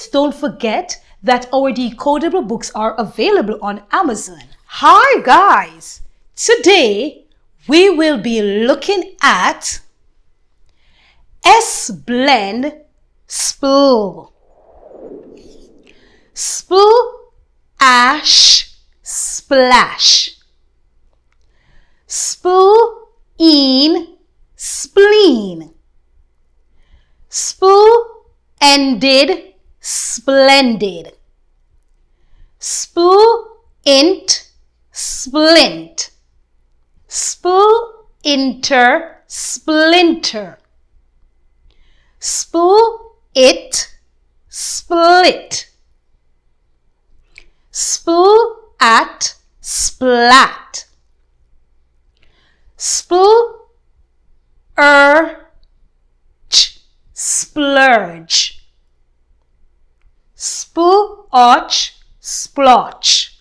please don't forget that our decodable books are available on Amazon. Hi guys! Today we will be looking at S-Blend SPL. SPL, ash, splash. SPL, in, spleen. SPL, ended, splendid. SPL, int, splint. SPL, inter, splinter. SPL, it, split. SPL, at, splat. SPL, splurge. SPL, splotch.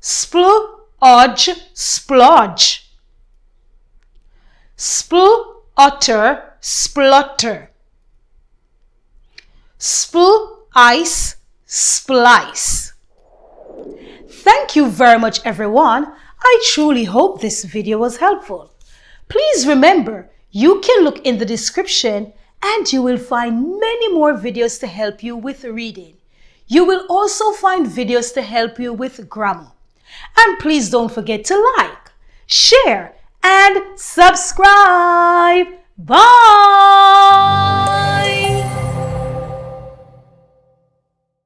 SPL, splodge. SPL, otter, splutter. SPL, ice, splice. Thank you very much everyone. I truly hope this video was helpful. Please remember, you can look in the description and you will find many more videos to help you with reading. You will also find videos to help you with grammar. And please don't forget to like, share, and subscribe. Bye!